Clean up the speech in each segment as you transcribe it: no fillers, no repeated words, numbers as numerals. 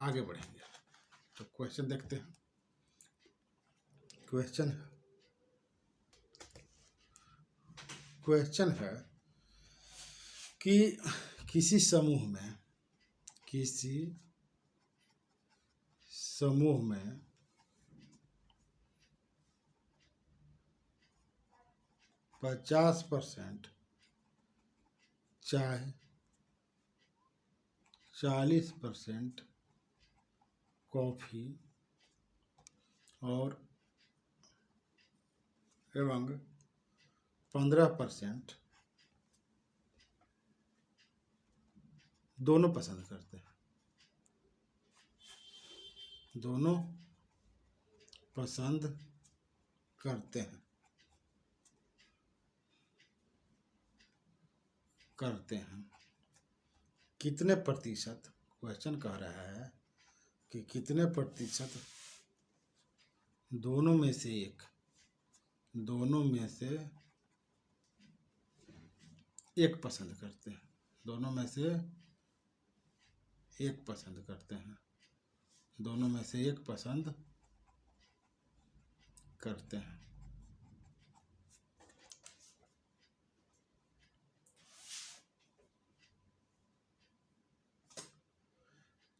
आगे बढ़ेंगे। तो क्वेश्चन देखते हैं। क्वेश्चन है कि किसी समूह में 50% चाय, 40% कॉफ़ी और एवं 15% दोनों पसंद करते हैं। दोनों पसंद करते हैं कितने प्रतिशत, क्वेश्चन कह रहा है कि कितने प्रतिशत दोनों में से एक पसंद करते हैं। दोनों में से एक पसंद करते हैं। दोनों में से एक पसंद करते हैं।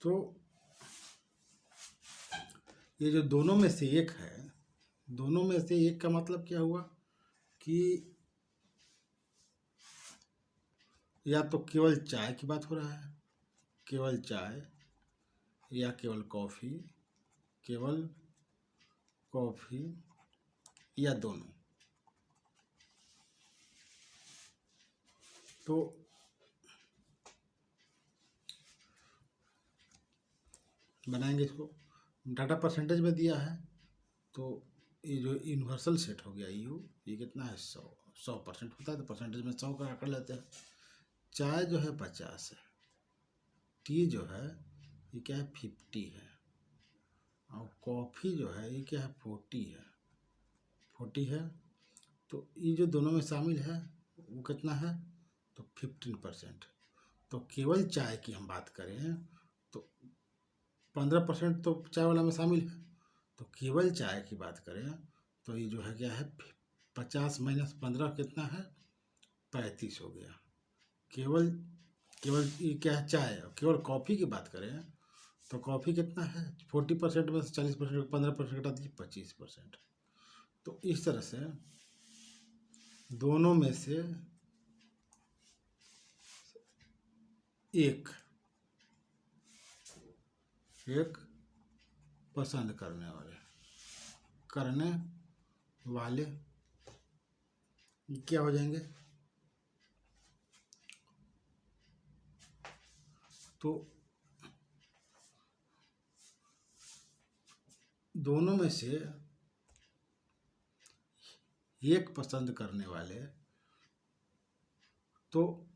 तो ये जो दोनों में से एक है, दोनों में से एक का मतलब क्या हुआ कि या तो केवल चाय की बात हो रहा है, केवल चाय, या केवल कॉफ़ी, या दोनों। तो बनाएंगे इसको। डाटा परसेंटेज में दिया है, तो ये जो यूनिवर्सल सेट हो गया यू, ये कितना है 100% होता है, तो परसेंटेज में 100 का कर लेते हैं। चाय जो है 50 है, टी जो है ये क्या है 50 है, और कॉफ़ी जो है ये क्या है 40 है। तो ये जो दोनों में शामिल है वो कितना है, तो 15%। तो केवल चाय की हम बात करें तो 15% तो चाय वाला में शामिल है। तो केवल चाय की बात करें तो ये जो है क्या है 50 माइनस 15 कितना है 35 हो गया। केवल ये क्या है चाय। केवल कॉफ़ी की बात करें तो कॉफ़ी कितना है 40% में से 40% 15% घटा दीजिए 25%। तो इस तरह से दोनों में से एक पसंद करने वाले क्या हो जाएंगे, तो दोनों में से एक पसंद करने वाले, तो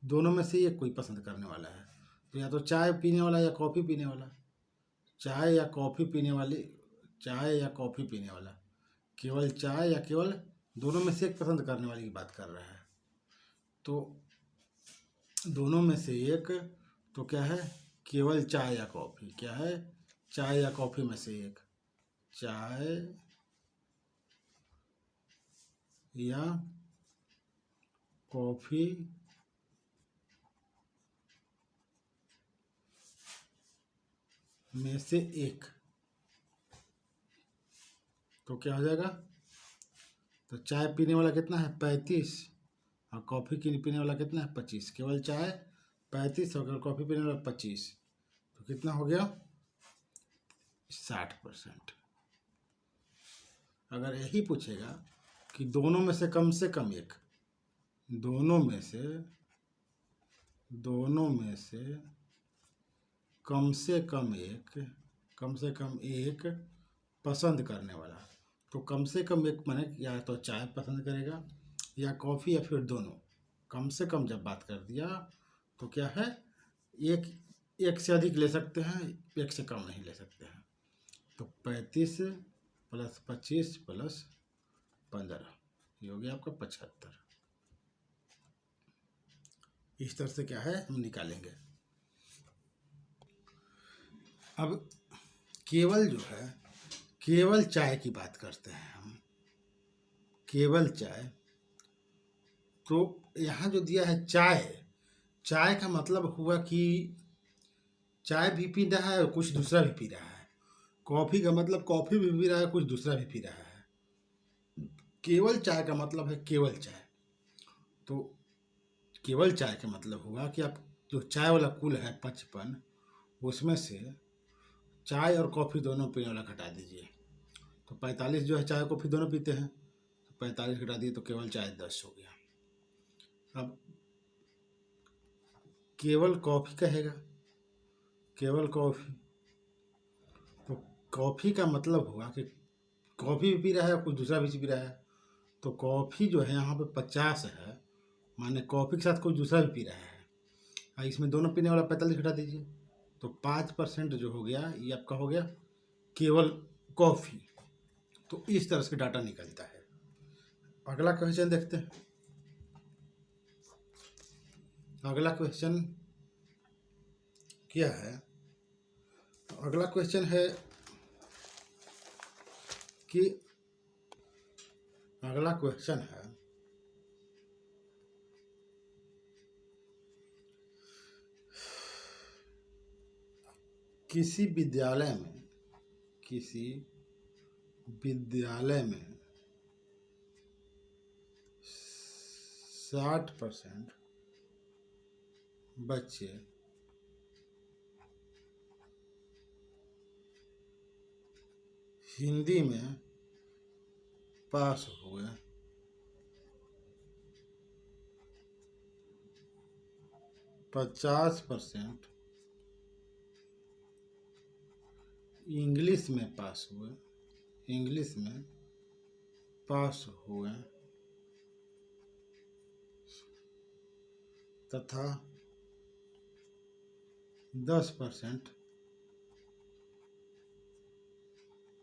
दोनों में से एक कोई पसंद करने वाला है। तो या तो चाय पीने वाला या कॉफ़ी पीने वाला, चाय या कॉफ़ी पीने वाला, केवल चाय या केवल दोनों में से एक पसंद करने वाले की बात कर रहा है। तो दोनों में से एक तो क्या है केवल चाय या कॉफ़ी, क्या है चाय या कॉफ़ी में से एक, चाय या कॉफ़ी में से एक। तो क्या हो जाएगा, तो चाय पीने वाला कितना है 35 और कॉफ़ी पीने वाला कितना है 25। केवल चाय 35 और कॉफ़ी पीने वाला 25, तो कितना हो गया 60%। अगर यही पूछेगा कि दोनों में से कम एक, दोनों में से कम से कम एक पसंद करने वाला, तो कम से कम एक माने या तो चाय पसंद करेगा या कॉफ़ी या फिर दोनों। कम से कम जब बात कर दिया तो क्या है एक से अधिक ले सकते हैं, एक से कम नहीं ले सकते हैं। तो 35 + 25 + 15 ये हो गया आपका 75। इस तरह से क्या है हम निकालेंगे। अब केवल जो है, केवल चाय की बात करते हैं हम, केवल चाय। तो यहाँ जो दिया है चाय, चाय का मतलब हुआ कि चाय भी पी रहा है और कुछ दूसरा भी पी रहा है। कॉफ़ी का मतलब कॉफ़ी भी पी रहा है, कुछ दूसरा भी पी रहा है। केवल चाय का मतलब है केवल चाय। तो केवल चाय का मतलब हुआ कि आप जो चाय वाला कुल है 55, उसमें से चाय और कॉफ़ी दोनों पीने वाला घटा दीजिए। तो 45 जो है चाय कॉफ़ी दोनों पीते हैं, तो 45 घटा दिए तो केवल चाय 10 हो गया। अब केवल कॉफ़ी कहेगा, केवल कॉफ़ी, तो कॉफ़ी का मतलब हुआ कि कॉफ़ी भी पी रहा है, कुछ दूसरा भी पी रहा है। तो कॉफ़ी जो है यहाँ पे 50 है, माने कॉफ़ी के साथ कुछ दूसरा भी पी रहा है, और इसमें दोनों पीने वाला 45 घटा दीजिए, तो 5% जो हो गया ये आपका हो गया केवल कॉफ़ी। तो इस तरह से डाटा निकलता है। अगला क्वेश्चन देखते हैं। अगला क्वेश्चन क्या है? अगला क्वेश्चन है कि अगला क्वेश्चन है किसी विद्यालय में 60% बच्चे हिंदी में पास हुए, 50% इंग्लिश में पास हुए, इंग्लिश में पास हुए, तथा 10%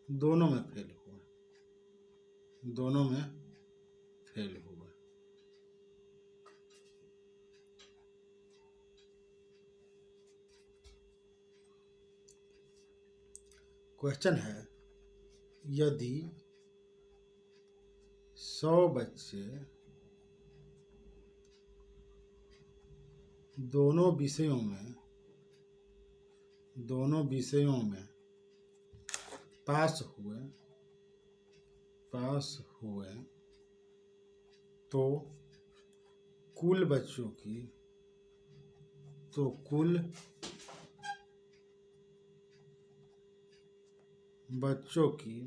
दोनों में फेल हुए, दोनों में फेल हुए। क्वेश्चन है यदि 100 बच्चे दोनों विषयों में पास हुए तो कुल बच्चों की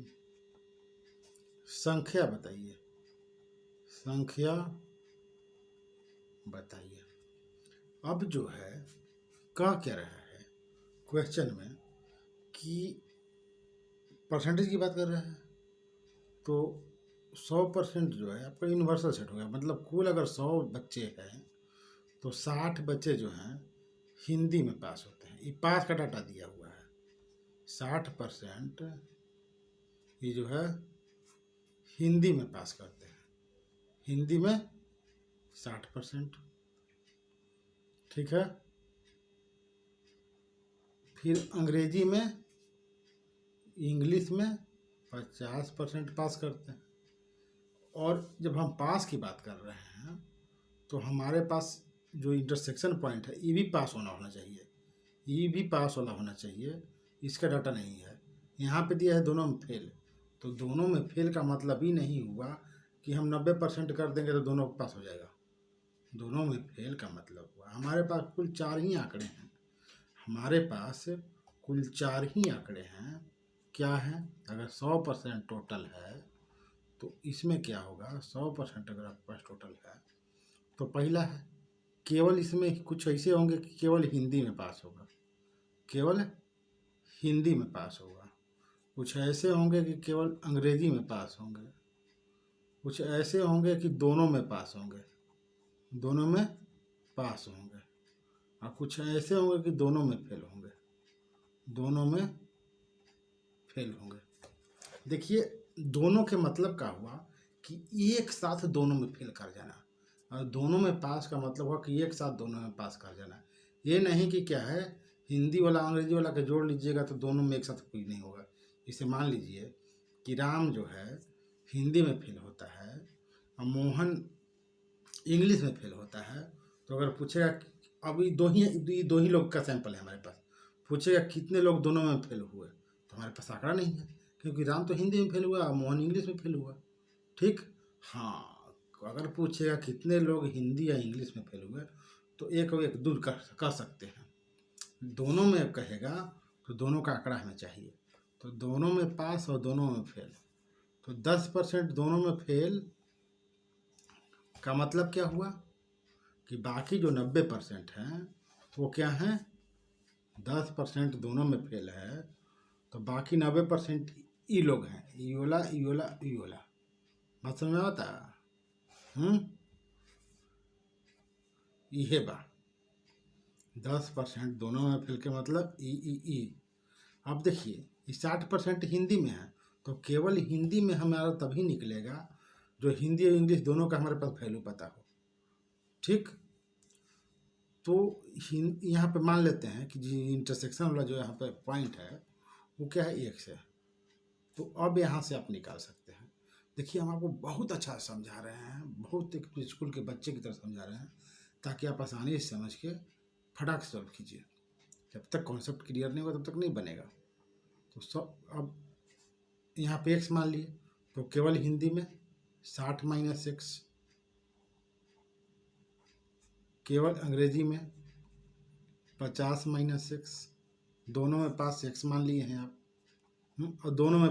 संख्या बताइए। अब जो है कह क्या रहा है क्वेश्चन में कि परसेंटेज की बात कर रहा है, तो 100% जो है आपका यूनिवर्सल सेट हो गया। मतलब कुल अगर 100 बच्चे हैं तो 60 बच्चे जो हैं हिंदी में पास होते हैं। ये पास का डाटा दिया हुआ है। 60% ये जो है हिंदी में पास करते हैं, हिंदी में 60%, ठीक है। फिर अंग्रेजी में, इंग्लिश में 50% पास करते हैं। और जब हम पास की बात कर रहे हैं तो हमारे पास जो इंटरसेक्शन पॉइंट है ये भी पास होना चाहिए, ये भी पास वाला होना चाहिए। इसका डाटा नहीं है। यहाँ पे दिया है दोनों में फेल, तो दोनों में फेल का मतलब ही नहीं हुआ कि हम 90% कर देंगे तो दोनों पास हो जाएगा। दोनों में फेल का मतलब हुआ हमारे पास कुल 4 ही आंकड़े हैं, हमारे पास कुल 4 ही आंकड़े हैं। क्या है? अगर 100% टोटल है तो इसमें क्या होगा? 100% अगर आपके पास टोटल है तो पहला है केवल इसमें कुछ ऐसे होंगे कि केवल हिंदी में पास होगा, केवल हिंदी में पास होगा। कुछ ऐसे होंगे कि केवल अंग्रेजी में पास होंगे, कुछ ऐसे होंगे कि दोनों में पास होंगे, दोनों में पास होंगे, और कुछ ऐसे होंगे कि दोनों में फेल होंगे, दोनों में फेल होंगे। देखिए दोनों के मतलब क्या हुआ कि एक साथ दोनों में फेल कर जाना, और दोनों में पास का मतलब हुआ कि एक साथ दोनों में पास कर जाना। ये नहीं कि क्या है हिंदी वाला अंग्रेजी वाला के जोड़ लीजिएगा तो दोनों में एक साथ कोई नहीं होगा। इसे मान लीजिए कि राम जो है हिंदी में फेल होता है और मोहन इंग्लिश में फेल होता है, तो अगर पूछेगा अभी दो ही लोग का सैंपल है हमारे पास, पूछेगा कितने लोग दोनों में फेल हुए, तो हमारे पास आंकड़ा नहीं है, क्योंकि राम तो हिंदी में फेल हुआ और मोहन इंग्लिश में फेल हुआ। ठीक। हाँ, अगर पूछेगा कितने लोग हिंदी या इंग्लिश में फेल हुए, तो एक और एक दूर कर सकते हैं। दोनों में कहेगा तो दोनों का आंकड़ा हमें चाहिए, तो दोनों में पास और दोनों में फेल, तो 10% दोनों में फेल का मतलब क्या हुआ कि बाकी जो 90% हैं वो क्या हैं, 10% दोनों में फेल है, तो बाकी 90% ई लोग हैं, ईयोला ईयोला ईयोला। बात समझ में आता? ये बा 10% दोनों में फेल के मतलब ई। अब देखिए 60% हिंदी में है, तो केवल हिंदी में हमारा तभी निकलेगा जो हिंदी और इंग्लिश दोनों का हमारे पास वैल्यू पता हो। ठीक। तो यहाँ पे मान लेते हैं कि जी इंटरसेक्शन वाला जो यहाँ पे पॉइंट है वो क्या है, x है। तो अब यहाँ से आप निकाल सकते हैं। देखिए हम आपको बहुत अच्छा समझा रहे हैं, बहुत एक स्कूल के बच्चे की तरह समझा रहे हैं, ताकि आप आसानी से समझ के फटाक सॉल्व कीजिए। जब तक कॉन्सेप्ट क्लियर नहीं होगा तब तक नहीं बनेगा। तो सब अब यहाँ पे x मान लिए, तो केवल हिंदी में 60 - x, केवल अंग्रेजी में 50 - x, दोनों में पास x मान लिए हैं आप। और दोनों में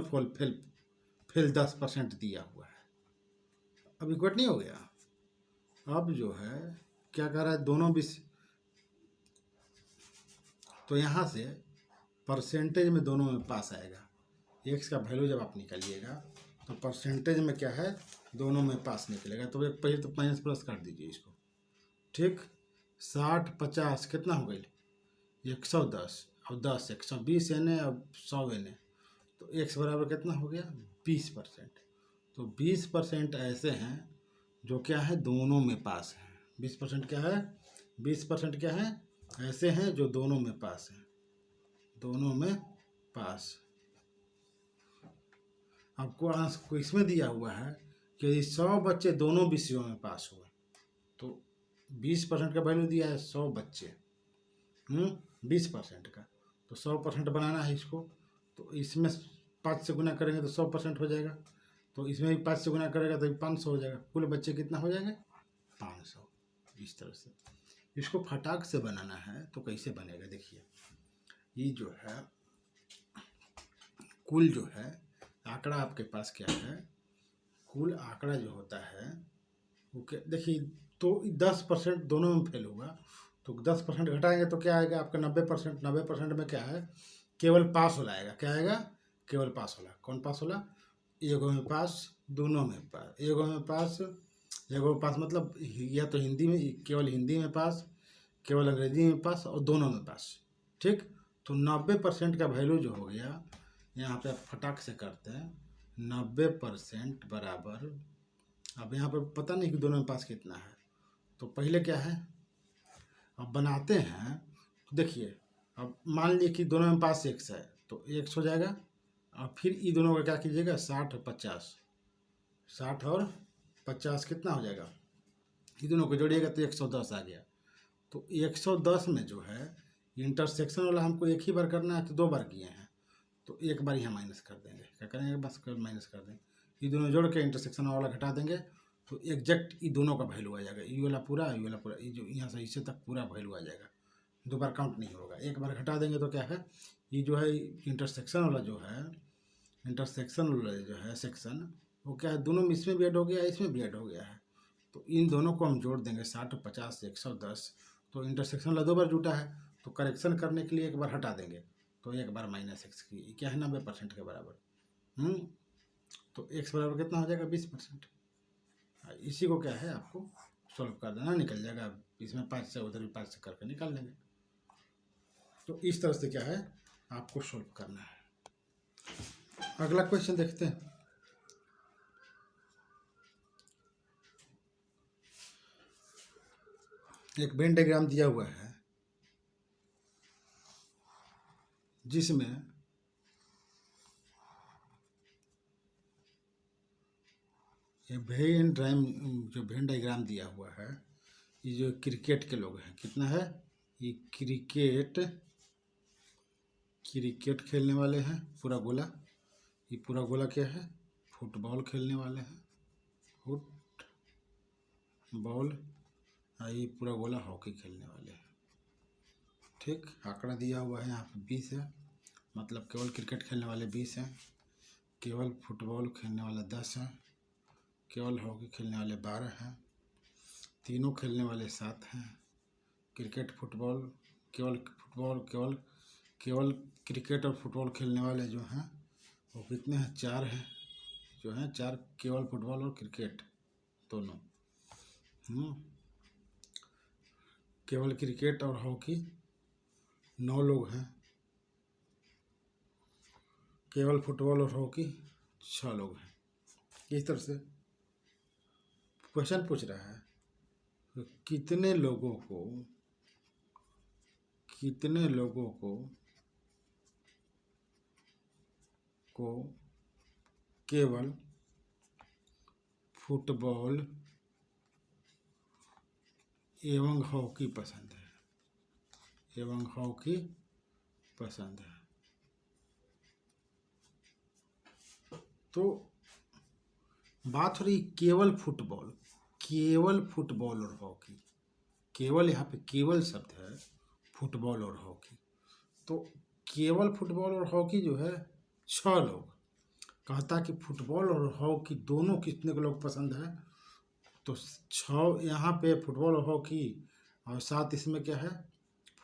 फेल 10% दिया हुआ है। अब इक्वट नहीं हो गया। अब जो है क्या कर रहा है, दोनों भी, तो यहाँ से परसेंटेज में दोनों में पास आएगा। एक्स का वैल्यू जब आप निकालिएगा तो परसेंटेज में क्या है, दोनों में पास निकलेगा। तो एक पहले तो माइनस प्लस कर दीजिए इसको। ठीक। 60 50 कितना हो गई, 110, और 10 120 एन और 100 एन, तो एक्स बराबर कितना हो गया, 20%। तो 20% ऐसे हैं जो क्या है, दोनों में पास हैं। 20% क्या है, 20% क्या है, ऐसे हैं जो दोनों में पास हैं, दोनों में पास। आपको इसमें दिया हुआ है कि यदि 100 बच्चे दोनों विषयों में पास हुए, तो 20% का वैल्यू दिया है 100 बच्चे, 20% का, तो 100% बनाना है इसको। तो इसमें 5 से गुना करेंगे तो 100% हो जाएगा, तो इसमें भी 5 से गुना करेगा तो 500 हो जाएगा। कुल बच्चे कितना हो जाएगा, 500। इस तरह से इसको फटाक से बनाना है तो कैसे बनेगा, देखिए ये जो है कुल जो है आंकड़ा आपके पास क्या है, कुल आंकड़ा जो होता है वो क्या, देखिए तो 10% दोनों में फेल हुआ, तो 10% घटाएंगे तो क्या आएगा आपका 90%। 90% में क्या है, केवल पास वाला आएगा। क्या आएगा, केवल पास वाला। कौन पास वाला, एगो में पास, दोनों में पास। एगो में पास, एगो में पास मतलब या तो हिंदी में, केवल हिंदी में पास, केवल अंग्रेजी में पास और दोनों में पास। ठीक। तो 90% का वैल्यू जो हो गया, यहाँ पे फटाक से करते हैं, 90% बराबर, अब यहाँ पे पता नहीं कि दोनों में पास कितना है, तो पहले क्या है, अब बनाते हैं। तो देखिए अब मान लीजिए कि दोनों में पास x है, तो x हो जाएगा, और फिर ये दोनों का क्या कीजिएगा, 60 और 50, 60 और 50 कितना हो जाएगा, ये दोनों को जोड़िएगा तो 110 आ गया। तो 110 में जो है इंटरसेक्शन वाला हमको एक ही बार करना है, तो 2 बार किए हैं, तो एक बार यहाँ माइनस कर देंगे। क्या करेंगे, बस माइनस कर देंगे, ये दोनों जोड़ के इंटरसेक्शन वाला घटा देंगे, तो एग्जैक्ट ये दोनों का वैल्यू आ जाएगा। ये वाला पूरा, ये वाला पूरा, ये जो यहाँ से इससे तक पूरा वैल्यू आ जाएगा। 2 बार काउंट नहीं होगा, एक बार घटा देंगे तो क्या है, ये जो है इंटरसेक्शन वाला जो है, इंटरसेक्शन वाला जो है सेक्शन, वो क्या है, दोनों में इसमें भी ऐड हो गया है, इसमें भी ऐड हो गया है, तो इन दोनों को हम जोड़ देंगे 60 और 50 से 110। तो इंटरसेक्शन वाला 2 बार जुटा है, तो करेक्शन करने के लिए एक बार हटा देंगे, तो एक बार -x की क्या है, 90% के बराबर। तो x बराबर कितना हो जाएगा, 20%। इसी को क्या है आपको सॉल्व कर देना, निकल जाएगा। इसमें 5 से उधर भी 5 से करके निकाल लेंगे। तो इस तरह से क्या है आपको सॉल्व करना है। अगला क्वेश्चन देखते हैं। एक वेन डायग्राम दिया हुआ है, जिसमें ये वेन ड्राइम जो वेन डायग्राम दिया हुआ है, ये जो क्रिकेट के लोग हैं, कितना है ये क्रिकेट खेलने वाले हैं पूरा गोला। ये पूरा गोला क्या है, फुटबॉल खेलने वाले हैं, फुटबॉल। ये पूरा गोला हॉकी खेलने वाले हैं। ठीक, आंकड़ा दिया हुआ है यहाँ पे 20 है, मतलब केवल क्रिकेट खेलने वाले 20 हैं, केवल फुटबॉल खेलने वाले 10 हैं, केवल हॉकी खेलने वाले 12 हैं, तीनों खेलने वाले 7 हैं। क्रिकेट फुटबॉल केवल क्रिकेट और फुटबॉल खेलने वाले जो हैं वो कितने हैं, 4 हैं, जो हैं 4, केवल फुटबॉल और क्रिकेट दोनों। केवल क्रिकेट और हॉकी 9 लोग हैं, केवल फुटबॉल और हॉकी 6 लोग हैं। इस तरह से क्वेश्चन पूछ रहा है तो कितने लोगों को केवल फुटबॉल एवं हॉकी पसंद है। तो बात हो रही केवल फुटबॉल और हॉकी। केवल यहाँ पे केवल शब्द है, फुटबॉल और हॉकी। तो केवल फुटबॉल और हॉकी जो है 6 लोग। कहता कि फुटबॉल और हॉकी दोनों कितने को लोग पसंद है, तो 6 यहाँ पे फुटबॉल और हॉकी और 7 इसमें क्या है,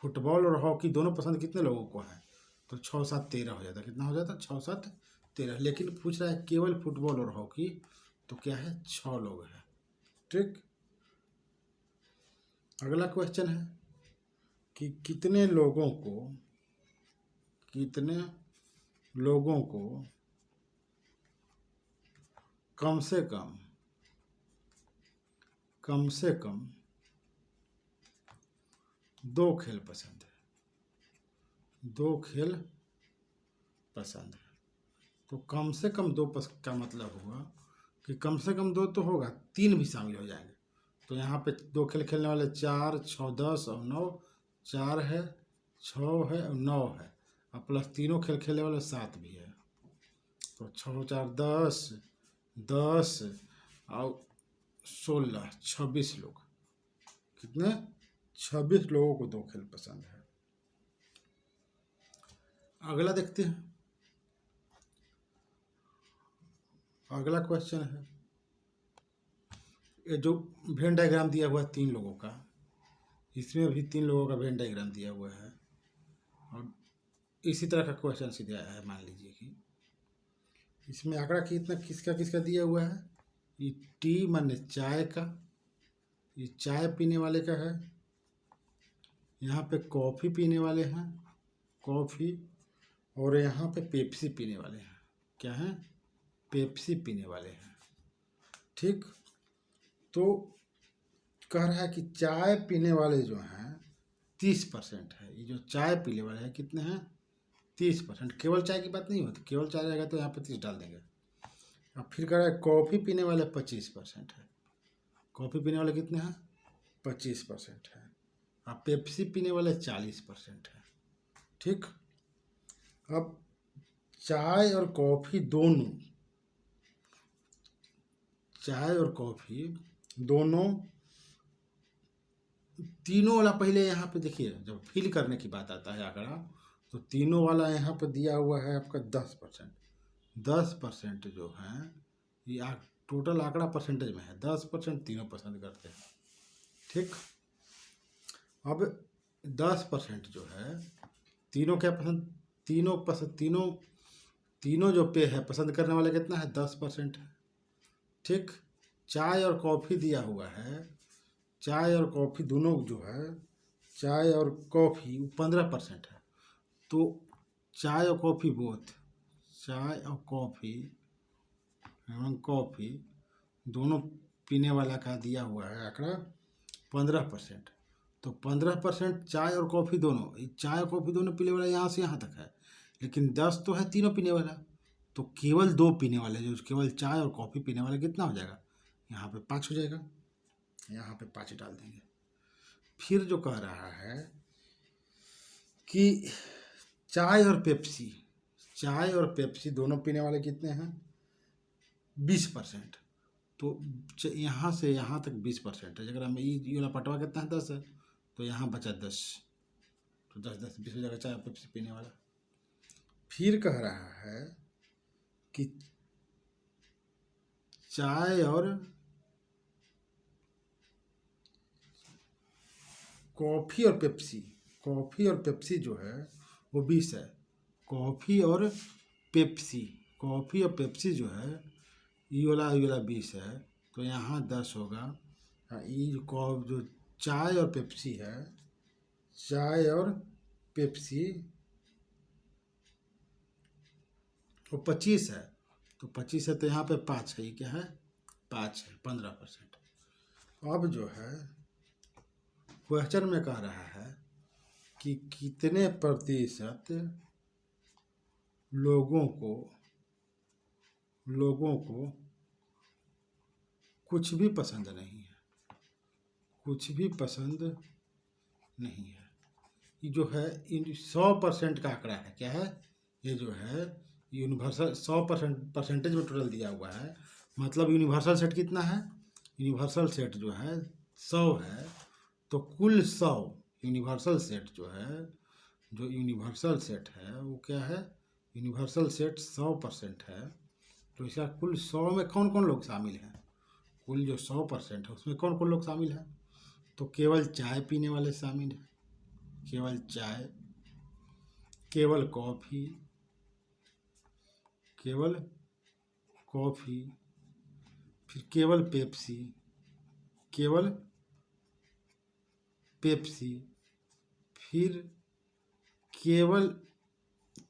फुटबॉल और हॉकी दोनों पसंद कितने लोगों को है, तो 6 7 13 हो जाता। कितना हो जाता, 6 7 13। लेकिन पूछ रहा है केवल फुटबॉल और हॉकी, तो क्या है 6 लोग हैं। ठीक, अगला क्वेश्चन है कि कितने लोगों को कम से कम 2 खेल पसंद है। तो कम से कम 2 का मतलब हुआ कि कम से कम 2 तो होगा, 3 भी शामिल हो जाएंगे। तो यहाँ पे 2 खेल खेलने वाले 4 6 10 और 9, 4 है 6 है और 9 है, और प्लस तीनों खेल खेलने वाले 7 भी है। तो 6 4 10 और 16 26 लोग। कितने, 26 लोगों को 2 खेल पसंद है। अगला देखते हैं। अगला क्वेश्चन है, ये जो वेन डायग्राम दिया हुआ है 3 लोगों का, इसमें भी 3 लोगों का वेन डायग्राम दिया हुआ है, और इसी तरह का क्वेश्चन सीधे आया है। मान लीजिए कि इसमें आंकड़ा किसका दिया हुआ है, ये टी माने चाय का, ये चाय पीने वाले का है। यहाँ पे कॉफ़ी पीने वाले हैं, कॉफ़ी, और यहाँ पे पेप्सी पीने वाले हैं। क्या है, पेप्सी पीने वाले हैं। ठीक, तो कह रहा है कि चाय पीने वाले जो हैं 30% है। ये जो चाय पीने वाले हैं कितने हैं, 30%। केवल चाय की बात नहीं होती, केवल चाय रहेगा तो यहाँ पे 30 डाल देंगे। अब फिर कह रहा है कॉफ़ी पीने वाले 25% है। कॉफ़ी पीने वाले कितने हैं, 25% है। अब पेप्सी पीने वाले 40% है। ठीक, अब चाय और कॉफ़ी दोनों तीनों वाला, पहले यहाँ पे देखिए जब फिल करने की बात आता है आंकड़ा, तो तीनों वाला यहाँ पे दिया हुआ है आपका 10%। 10% जो है ये टोटल आंकड़ा परसेंटेज में है, 10% तीनों पसंद करते हैं। ठीक, अब 10% जो है तीनों क्या पसंद, तीनों जो पे है पसंद करने वाले कितना है, 10% है। ठीक, चाय और कॉफ़ी दिया हुआ है, चाय और कॉफ़ी दोनों जो है, चाय और कॉफ़ी 15% है। तो चाय और कॉफ़ी चाय और कॉफ़ी दोनों पीने वाला का दिया हुआ है आंकड़ा 15%। तो 15% चाय और कॉफ़ी दोनों, चाय और कॉफ़ी दोनों पीने वाला यहाँ से यहाँ तक है। लेकिन 10 तो है तीनों पीने वाला, तो केवल 2 पीने वाले, जो केवल चाय और कॉफ़ी पीने वाला कितना हो जाएगा, यहाँ पे 5 हो जाएगा, यहाँ पे 5 डाल देंगे। फिर जो कह रहा है कि चाय और पेप्सी दोनों पीने वाले कितने हैं, 20%। तो यहाँ से यहाँ तक 20% है। अगर हम ये वाला पटवा कितना है, 10 है, तो यहाँ बचा 10, तो 10 10 20 हो जाएगा चाय और पेप्सी पीने वाला। फिर कह रहा है कि चाय और कॉफ़ी और पेप्सी जो है वो 20 है। कॉफ़ी और पेप्सी जो है ये वाला 20 है, तो यहाँ 10 होगा। ये जो चाय और पेप्सी है, चाय और पेप्सी वो 25 है, तो 25 है, तो यहाँ पे 5 है, ये क्या है, 5 है, 15%। अब जो है क्वेश्चन में कह रहा है कि कितने प्रतिशत लोगों को कुछ भी पसंद नहीं है, कुछ भी पसंद नहीं है। ये जो है 100% का आंकड़ा है, क्या है, ये जो है यूनिवर्सल 100% परसेंटेज में टोटल दिया हुआ है। मतलब यूनिवर्सल सेट कितना है, यूनिवर्सल सेट जो है 100 है, तो कुल 100 यूनिवर्सल सेट जो यूनिवर्सल सेट है वो क्या है, यूनिवर्सल सेट 100% है। तो इसका कुल 100 में कौन कौन लोग शामिल हैं, कुल जो 100% है उसमें कौन कौन लोग शामिल हैं, तो केवल चाय पीने वाले शामिल हैं, केवल चाय, केवल कॉफ़ी, फिर केवल पेप्सी, फिर केवल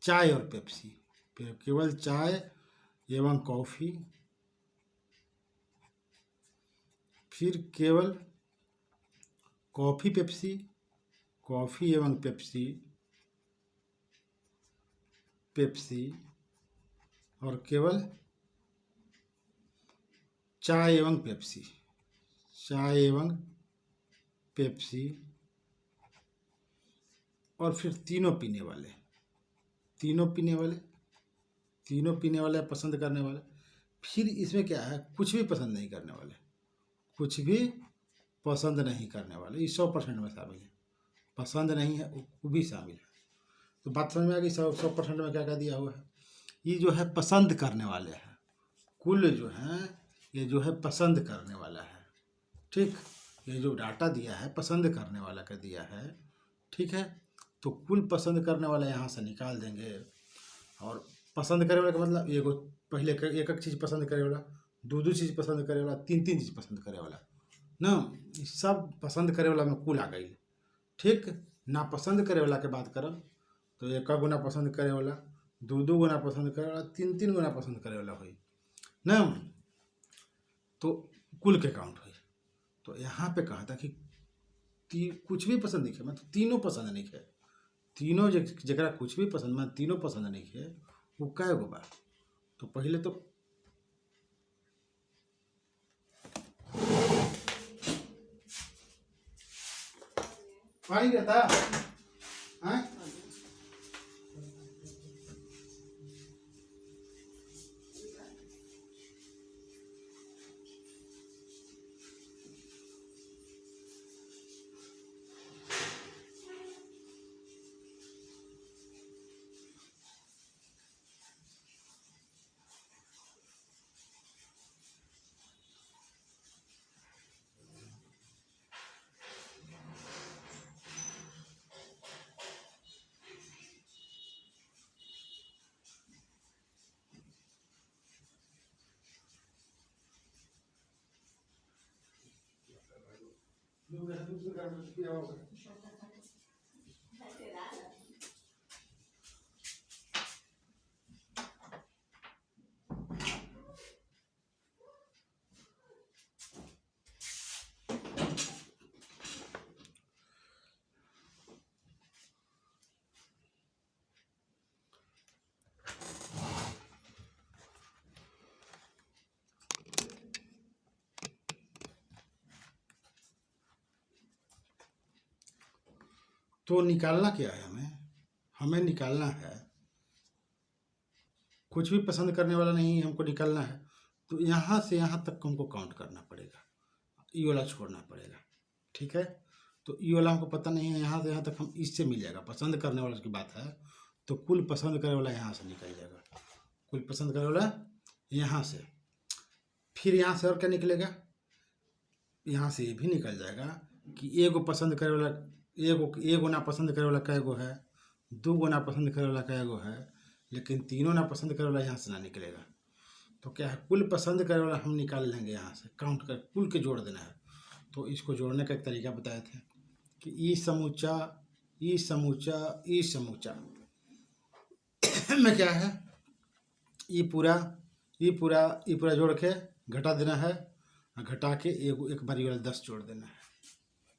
चाय और पेप्सी, फिर केवल चाय एवं कॉफ़ी, फिर केवल कॉफ़ी एवं पेप्सी, और केवल चाय एवं पेप्सी, और फिर तीनों पीने वाले पसंद करने वाले। फिर इसमें क्या है, कुछ भी पसंद नहीं करने वाले, ये 100% में शामिल है। पसंद नहीं है वो भी शामिल है। तो बात समझ में आ गई, 100% में क्या क्या दिया हुआ है। ये जो है पसंद करने वाले हैं, कुल जो है ये जो है पसंद करने वाला है, ठीक। ये जो डाटा दिया है पसंद करने वाला का दिया है, ठीक है। तो कुल पसंद करने वाला यहाँ से निकाल देंगे, और पसंद करे वाला का मतलब एगो पहले एक एक चीज़ पसंद करे वाला, दो चीज़ पसंद करे वाला, तीन चीज़ पसंद करे वाला ना, सब पसंद करे वाला में कुल आ गई, ठीक। ना पसंद करे वाला के बात करब तो एक गुना पसंद करे वाला, दो गुना पसंद करे वाला, तीन गुना पसंद करे वाला हुई ना, तो कुल के काउंट हुई। तो यहाँ पे कहा था कि कुछ भी पसंद नहीं है, मतलब तीनों पसंद नहीं है, तीनों जरा कुछ भी पसंद, मैं तीनों पसंद नहीं है, वो कै गो बा। तो पहले तो पानी रहता है, तो निकालना क्या है हमें निकालना है, कुछ भी पसंद करने वाला नहीं, हमको निकालना है। तो यहाँ से यहाँ तक हमको काउंट करना पड़ेगा, ई वाला छोड़ना पड़ेगा। ठीक है, तो ई वाला हमको पता नहीं है, यहाँ से यहाँ तक हम इससे मिल जाएगा। पसंद करने वाला की बात है तो कुल पसंद करने वाला यहाँ से निकल जाएगा, कुल पसंद करने वाला यहाँ से। फिर यहाँ से और क्या निकलेगा, यहाँ से ये भी निकल जाएगा कि एगो पसंद करे वाला, एगो ना पसंद करे वाला कै गो है, दो गो ना पसंद करे वाला कै गो है, लेकिन तीनों ना पसंद करे वाला यहाँ से ना निकलेगा। तो क्या है, कुल पसंद करे वाला हम निकाल लेंगे यहाँ से, काउंट कर कुल के जोड़ देना है। तो इसको जोड़ने का एक तरीका बताए थे कि ई समूचा ई समूचा ई समूचा में क्या है, ई पूरा जोड़ के घटा देना है, घटा के एक बारी वाला 10 जोड़ देना है,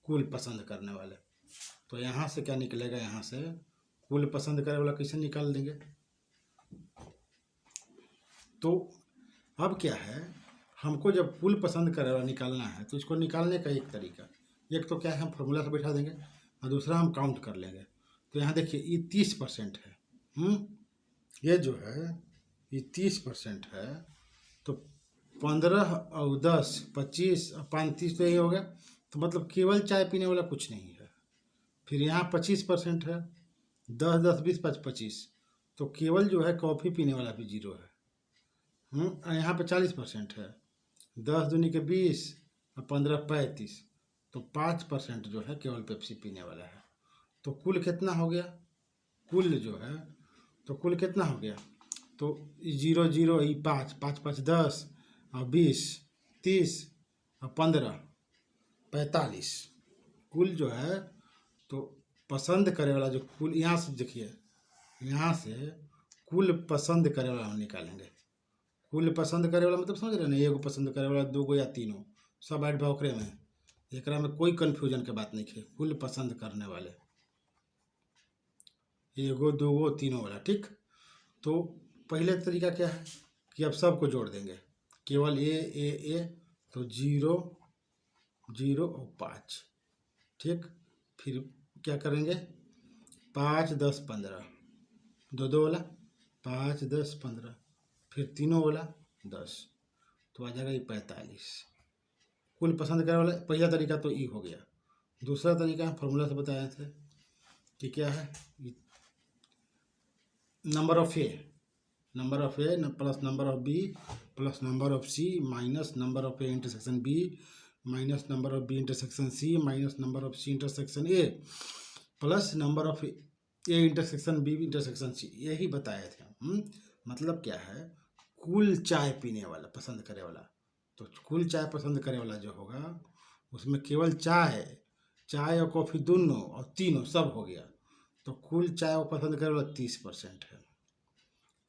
कुल पसंद करने वाले। तो यहाँ से क्या निकलेगा, यहाँ से कुल पसंद करने वाला कैसे निकाल देंगे। तो अब क्या है, हमको जब कुल पसंद करे वाला निकालना है तो इसको निकालने का एक तरीका, एक तो क्या है, हम फॉर्मूला से बैठा देंगे और दूसरा हम काउंट कर लेंगे। तो यहाँ देखिए ये 30% है, ये जो है ये 30% है। तो 15 और 10 25 और 35 तो यही हो गया। तो मतलब केवल चाय पीने वाला कुछ नहीं है। फिर यहाँ 25% है, 10 10 20 5 25, तो केवल जो है कॉफ़ी पीने वाला भी 0 है। और यहाँ पे 40% है, 10 दूनी के 20 और 15 35, तो 5% जो है केवल पेप्सी पीने वाला है। तो कुल कितना हो गया, कुल जो है तो कुल कितना हो गया, तो 0 0 ये 5 5 5 10 और 20 30 और 15 45, कुल जो है तो पसंद करे वाला जो कुल, यहाँ से देखिए, यहाँ से कुल पसंद करे वाला हम निकालेंगे। कुल पसंद करे वाला मतलब समझ रहे हैं ना, एगो पसंद करे वाला, दो गो या तीनों, सब ऐड भाव ओकरे में, एकरा में कोई कन्फ्यूजन के बात नहीं है। कुल पसंद करने वाले एगो दो गो तीनों वाला। ठीक, तो पहले तरीका क्या है कि अब सबको जोड़ देंगे, केवल ए, तो 0 0 और 5। ठीक, फिर क्या करेंगे, 5 10 15, दो वाला 5 10 15, फिर तीनों वाला 10, तो आ जाएगा ये 45। कुल पसंद करने वाला पहला तरीका तो ई हो गया। दूसरा तरीका हम फॉर्मूला से बताए थे कि क्या है, number of A plus number of B plus number of C minus number of A intersection B minus number of B intersection C minus number of C intersection A plus number of A intersection B intersection C, यही बताए थे। मतलब क्या है, कुल चाय पीने वाला पसंद करे वाला, तो कुल चाय पसंद करे वाला जो होगा उसमें केवल चाय और कॉफ़ी दोनों और तीनों सब हो गया। तो कुल चाय वो पसंद करे वाला 30% है।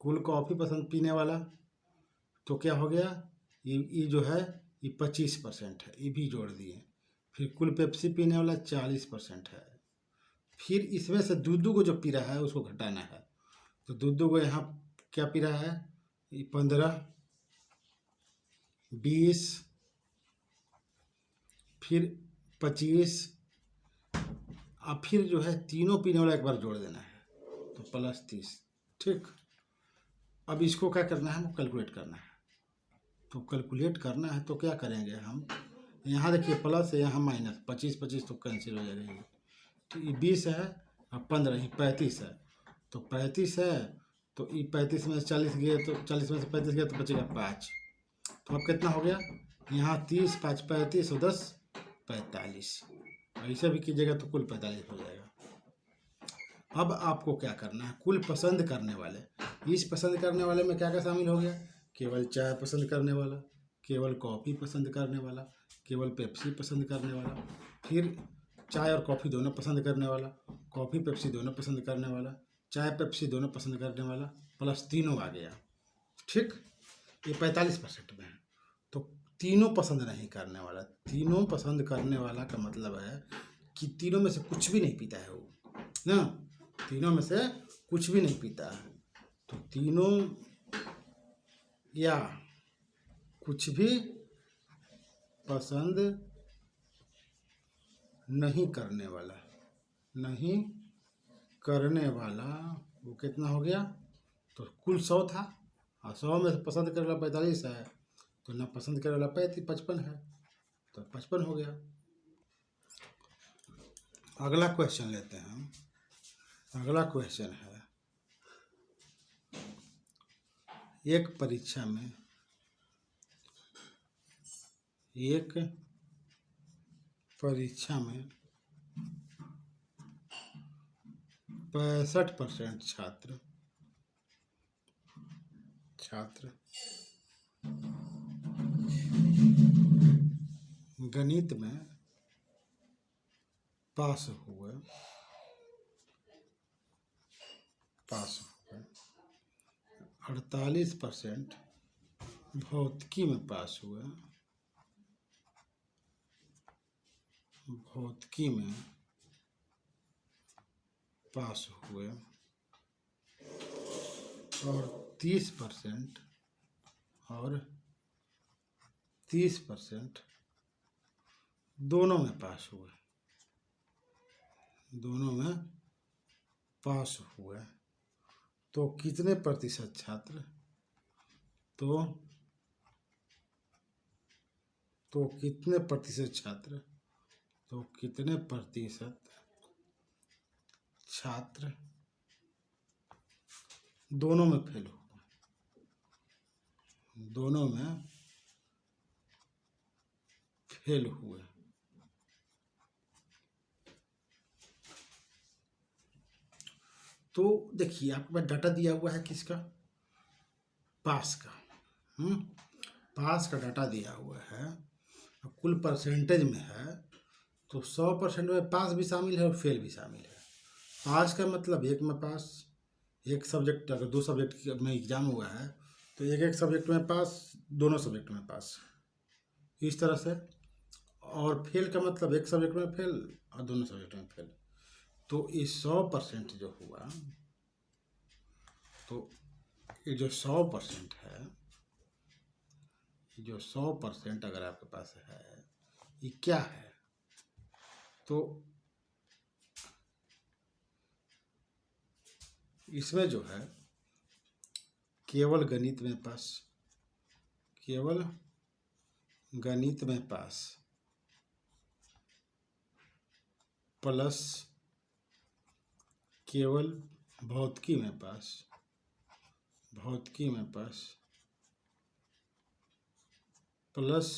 कुल कॉफ़ी पसंद पीने वाला तो क्या हो गया, ये जो है ये 25% है, ये भी जोड़ दिए। फिर कुल पेप्सी पीने वाला 40% है। फिर इसमें से दूध को जो पी रहा है उसको घटाना है। तो दूध को यहाँ क्या पी रहा है, 15 20 फिर 25, और फिर जो है तीनों पीने वाला एक बार जोड़ देना है, तो प्लस 30। ठीक, अब इसको क्या करना है, हमको कैलकुलेट करना है। तो कैलकुलेट करना है तो क्या करेंगे हम, यहाँ देखिए प्लस है, यहाँ माइनस, 25 25 तो कैंसिल हो जाएगा। तो ये 20 है और 15 ये 35 है, तो 35 है, तो ये 35 में से 40 गए, तो 40 में से 35 गया तो बचेगा 5। तो अब कितना हो गया, यहाँ 30 5 35 और 10 45, ऐसे भी कीजिएगा तो कुल 45 हो जाएगा। अब आपको क्या करना है, कुल पसंद करने वाले, इस पसंद करने वाले में क्या क्या शामिल हो गया, केवल चाय पसंद करने वाला, केवल कॉफ़ी पसंद करने वाला, केवल पेप्सी पसंद करने वाला, फिर चाय और कॉफ़ी दोनों पसंद करने वाला, कॉफ़ी पेप्सी दोनों पसंद करने वाला, चाय पेप्सी दोनों पसंद करने वाला, प्लस तीनों आ गया। ठीक, ये 45% में है। तो तीनों पसंद नहीं करने वाला, तीनों पसंद करने वाला का मतलब है कि तीनों में से कुछ भी नहीं पीता है वो ना, तीनों में से कुछ भी नहीं पीता है। तो तीनों या कुछ भी पसंद नहीं करने वाला, नहीं करने वाला वो कितना हो गया? तो कुल 100 था और 100 में से पसंद करने वाला 45 है, तो ना पसंद करने वाला 55 है, तो 55 हो गया। अगला क्वेश्चन लेते हैं हम। अगला क्वेश्चन है, एक परीक्षा में 65% छात्र गणित में पास हुए 48% भौतिकी में पास हुए, भौतिकी में पास हुए और 30% दोनों में पास हुए, दोनों में पास हुए, तो कितने प्रतिशत छात्र तो कितने प्रतिशत छात्र दोनों में फेल हुए, दोनों में फेल हुए? तो देखिए आपके पास डाटा दिया हुआ है किसका? पास का। पास का डाटा दिया हुआ है, कुल परसेंटेज में है, तो 100% में पास भी शामिल है और फेल भी शामिल है। पास का मतलब एक में पास, एक सब्जेक्ट, अगर 2 सब्जेक्ट में एग्जाम हुआ है तो एक सब्जेक्ट में पास, दोनों सब्जेक्ट में पास, इस तरह से। और फेल का मतलब एक सब्जेक्ट में फेल और दोनों सब्जेक्ट में फेल। तो ये 100% जो हुआ, तो ये जो 100% है, जो 100% अगर आपके पास है, ये क्या है? तो इसमें जो है केवल गणित में पास, केवल गणित में पास प्लस केवल भौतिकी में पास, भौतिकी में पास प्लस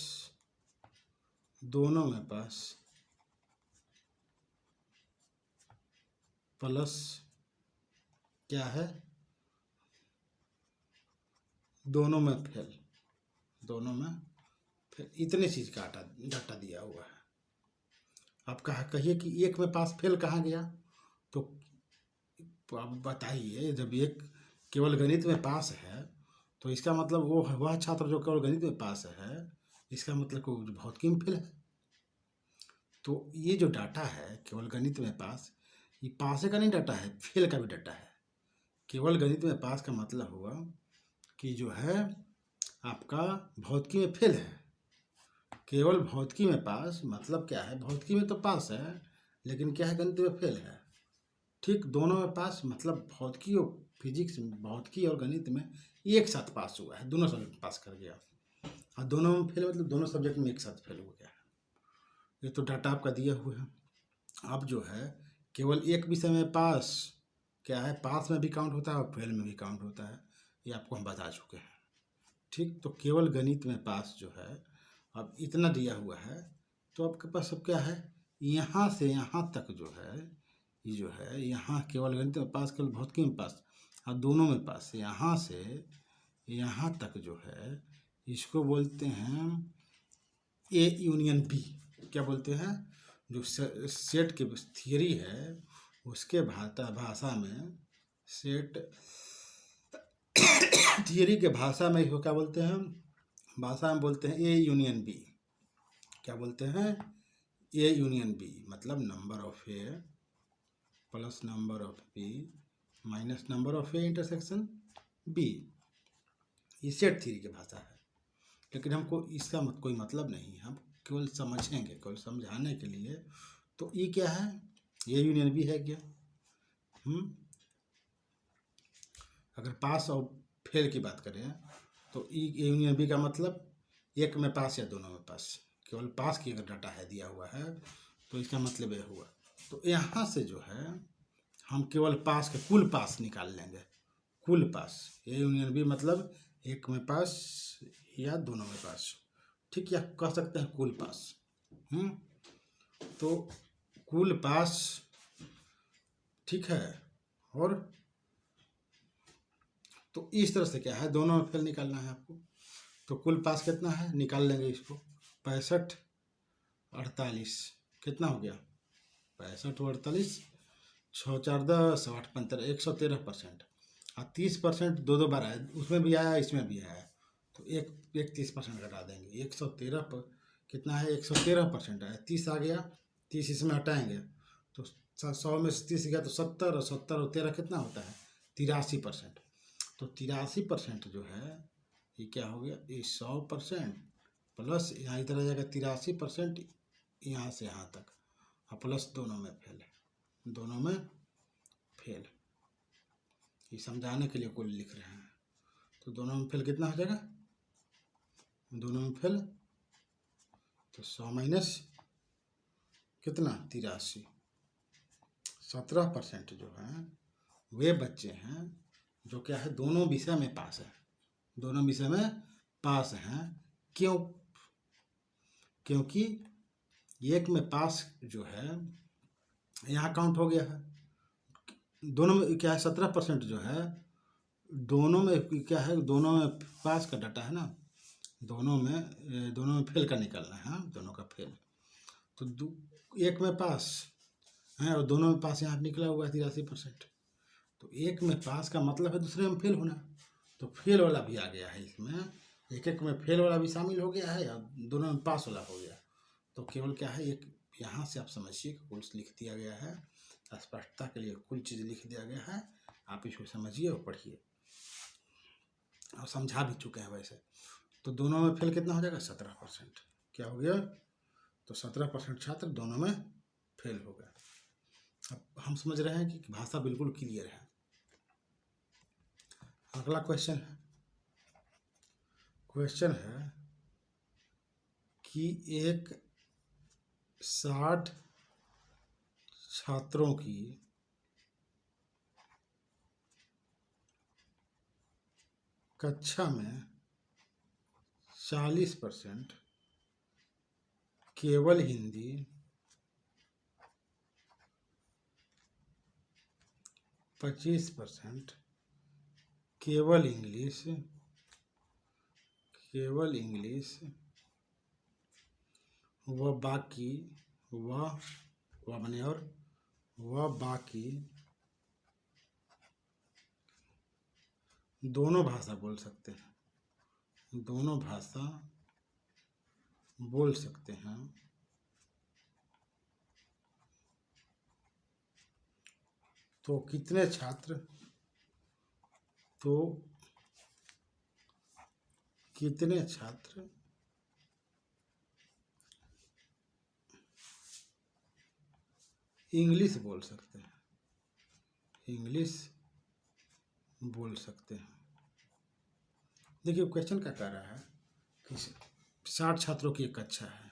दोनों में पास प्लस क्या है? दोनों में फेल, दोनों में फेल। इतने चीज़ का डाटा दिया हुआ है। आप कहिए कि एक में पास फेल कहाँ गया? तो आप बताइए, जब एक केवल गणित में पास है तो इसका मतलब वो वह छात्र जो केवल गणित में पास है, इसका मतलब को भौतिकी में फेल है। तो ये जो डाटा है केवल गणित में पास, ये पास का नहीं डाटा है, फेल का भी डाटा है। केवल गणित में पास का मतलब हुआ कि जो है आपका भौतिकी में फेल है। केवल भौतिकी में पास मतलब क्या है? भौतिकी में तो पास है, लेकिन क्या है? गणित में फेल है। ठीक, दोनों में पास मतलब भौतिकी और फिजिक्स, भौतिकी और गणित में एक साथ पास हुआ है, दोनों सब्जेक्ट पास कर गया। और दोनों में फेल मतलब दोनों सब्जेक्ट में एक साथ फेल हो गया है। ये तो डाटा आपका दिया हुआ है। अब जो है केवल एक विषय में पास क्या है? पास में भी काउंट होता है और फेल में भी काउंट होता है, ये आपको हम बता चुके हैं। ठीक, तो केवल गणित में पास जो है, अब इतना दिया हुआ है, तो आपके पास सब क्या है? यहाँ से यहाँ तक जो है, ये जो है यहाँ केवल गणित में पास, केवल भौतिकी में पास और दोनों में पास, यहाँ से यहाँ तक जो है इसको बोलते हैं ए यूनियन बी। क्या बोलते हैं? जो सेट की थियरी है उसके भाषा में, सेट थियरी के भाषा में इसको क्या बोलते हैं? भाषा में बोलते हैं ए यूनियन बी। क्या बोलते हैं? ए यूनियन बी मतलब number of A plus number of B minus number of A intersection B. ये सेट थ्योरी की भाषा है, लेकिन हमको इसका कोई मतलब नहीं है, हम केवल समझेंगे, केवल समझाने के लिए। तो ये क्या है? ये यूनियन बी है क्या? अगर पास और फेल की बात करें तो ए यूनियन बी का मतलब एक में पास या दोनों में पास। केवल पास की अगर डाटा है दिया हुआ है तो इसका मतलब ये हुआ। तो यहाँ से जो है हम केवल पास के कुल पास निकाल लेंगे, कुल पास। ए यूनियन बी मतलब एक में पास या दोनों में पास, ठीक, या कह सकते हैं कुल पास। तो कुल पास, ठीक है। और तो इस तरह से क्या है, दोनों में फेल निकालना है आपको। तो कुल पास कितना है, निकाल लेंगे इसको। 65 48 कितना हो गया, 65 और 48, 6 4 10 8 15 113%। और 30% दो बार आया, उसमें भी आया इसमें भी आया, तो एक 30% घटा देंगे। 113 पर कितना है, 113% आया। 30 आ गया, 30 इसमें हटाएंगे तो 100 में से 30 गया तो 70, और 70 और 13 कितना होता है, 83%। तो 83% जो है ये क्या हो गया, ये 100% प्लस यहाँ इधर आ जाएगा 83%, यहाँ से यहाँ तक, और प्लस दोनों में फेल है, दोनों में फेल। ये समझाने के लिए कुल लिख रहे हैं। तो दोनों में फेल कितना हो जाएगा, दोनों में फेल तो 100 माइनस कितना 83, 17% जो है वे बच्चे हैं जो क्या है, दोनों विषय में पास है, दोनों विषय में पास हैं। क्यों? क्योंकि एक में पास जो है यहाँ काउंट हो गया है, दोनों में क्या है 17% जो है, दोनों में क्या है, दोनों में पास का डाटा है ना, दोनों में फेल का निकालना है, दोनों का फेल। तो एक में पास है और दोनों में पास यहाँ निकला हुआ है 83%। तो एक में पास का मतलब है दूसरे में फेल होना, तो फेल वाला भी आ गया है इसमें, एक में फेल वाला भी शामिल हो गया है और दोनों में पास वाला हो गया। तो केवल क्या है, एक यहाँ से आप समझिए कुल लिख दिया गया है, स्पष्टता के लिए कुल चीज़ लिख दिया गया है, आप इसको समझिए और पढ़िए, और समझा भी चुके हैं वैसे। तो दोनों में फेल कितना हो जाएगा, 17%। क्या हो गया, तो 17% छात्र दोनों में फेल हो गए। अब हम समझ रहे हैं कि भाषा बिल्कुल क्लियर है। अगला क्वेश्चन है कि एक 60 छात्रों की कक्षा में 40% केवल हिंदी, 25% केवल इंग्लिश व बाकी दोनों भाषा बोल सकते हैं, दोनों भाषा बोल सकते हैं। तो कितने छात्र इंग्लिश बोल सकते हैं, देखिए क्वेश्चन क्या कह रहा है कि 60 छात्रों की एक कक्षा है,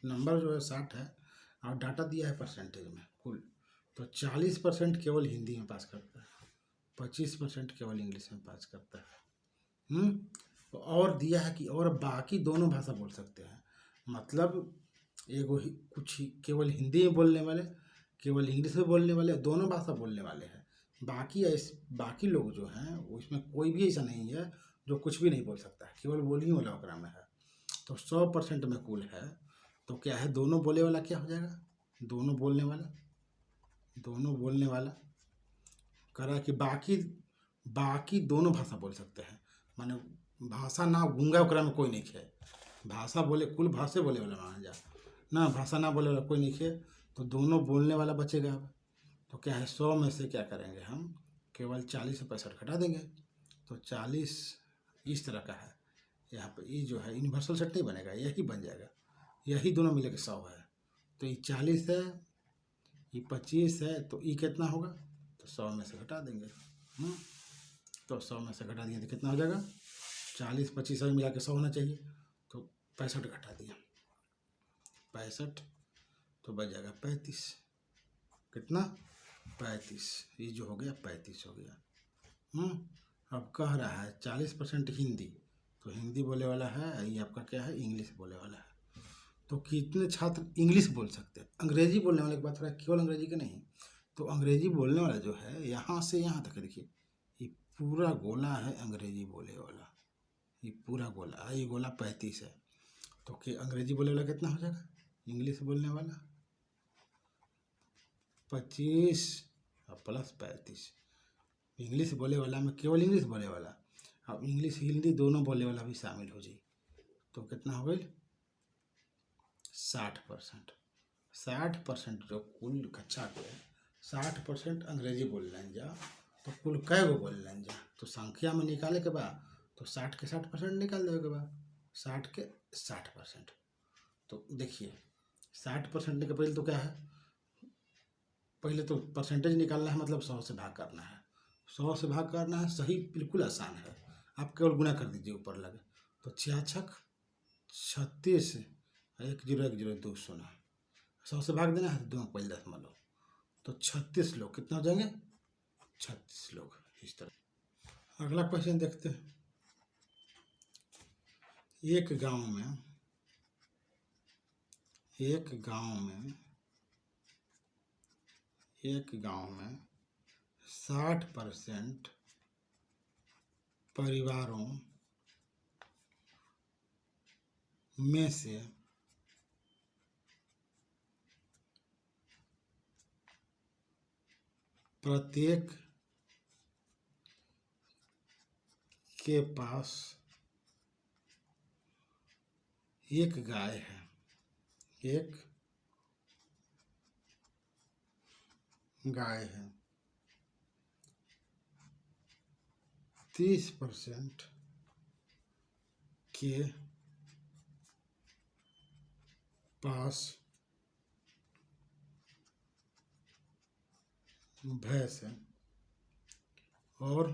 नंबर जो है 60 है और डाटा दिया है परसेंटेज में कुल, तो 40% केवल हिंदी में पास करता है, 25% केवल इंग्लिश में पास करता है। और दिया है कि और बाकी दोनों भाषा बोल सकते हैं, मतलब कुछ केवल हिंदी में बोलने वाले, केवल इंग्लिश में बोलने वाले, दोनों भाषा बोलने वाले हैं। बाकी लोग जो हैं उसमें कोई भी ऐसा नहीं है जो कुछ भी नहीं बोल सकता है, केवल बोलने वाला ओकरा में है। तो 100% में कुल है, तो क्या है, दोनों बोले वाला क्या हो जाएगा, दोनों बोलने वाला कह रहा है कि बाकी दोनों भाषा बोल सकते हैं, माने भाषा ना गूंगा ओकरा में कोई नहीं है, भाषा बोले कुल भाषा बोले वाला माना जा ना, भाषा ना बोले वाला कोई नहीं है, तो दोनों बोलने वाला बचेगा। अब तो क्या है, 100 में से क्या करेंगे हम, केवल 40 से 65 घटा देंगे, तो 40 इस तरह का है, यहाँ पर ये जो है यूनिवर्सल सेट नहीं बनेगा, यही बन जाएगा, यही दोनों मिले के 100 है, तो ये 40 है, ये 25 है तो ई कितना होगा, तो 100 में से घटा देंगे। तो 100 में से घटा दिए तो कितना हो जाएगा, 40 25 मिला के 100 होना चाहिए, तो 65 घटा दिया, 65 तो बच जाएगा 35, कितना 35, ये जो हो गया 35 हो गया। अब कह रहा है 40% हिंदी, तो हिंदी बोले वाला है, ये आपका क्या है, इंग्लिश बोले वाला है। तो कितने छात्र इंग्लिश बोल सकते हैं, अंग्रेजी बोलने वाले की बात हो रहा है, केवल अंग्रेजी के नहीं। तो अंग्रेजी बोलने वाला जो है यहाँ से यहाँ तक देखिए, ये पूरा गोला है अंग्रेजी बोले वाला, ये पूरा गोला, ये गोला 35 है, तो कि अंग्रेजी बोले वाला कितना हो जाएगा, इंग्लिश बोलने वाला 25 और प्लस 35, इंग्लिश बोले वाला में केवल इंग्लिश बोले वाला, अब इंग्लिश हिंदी दोनों बोले वाला भी शामिल हो जाए, तो कितना हो गई 60%। 60% जो कुल कक्षा के 60% अंग्रेजी बोल लें जा, तो कुल कै गो बोल लें जा, तो संख्या में निकाले के बाद तो 60 के 60% निकाल देवे के बाद 60 के 60%। तो देखिए 60% के पहले तो क्या है, पहले तो परसेंटेज निकालना है, मतलब 100 से भाग करना है, 100 से भाग करना है, सही बिल्कुल आसान है, आप केवल गुना कर दीजिए ऊपर लगे, तो 66 36 1010 200, 100 से भाग देना है, दो पहले दशमलव, तो 36 लोग कितना हो जाएंगे, 36 लोग। इस तरह अगला क्वेश्चन देखते हैं। एक गांव में 60% परिवारों में से प्रत्येक के पास एक गाय है, एक गाय है। 30% के पास भैंस है और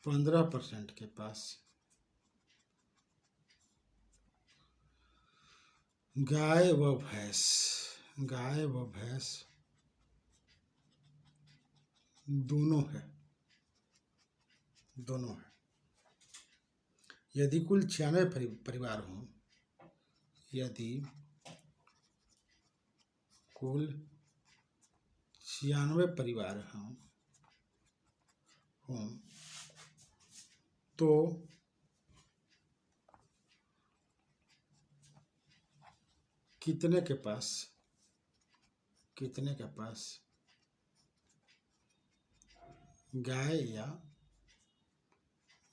15% के पास गाय व भैंस दोनों है। यदि कुल 96 परिवार हों, यदि कुल 96 परिवार हों तो कितने के पास गाय या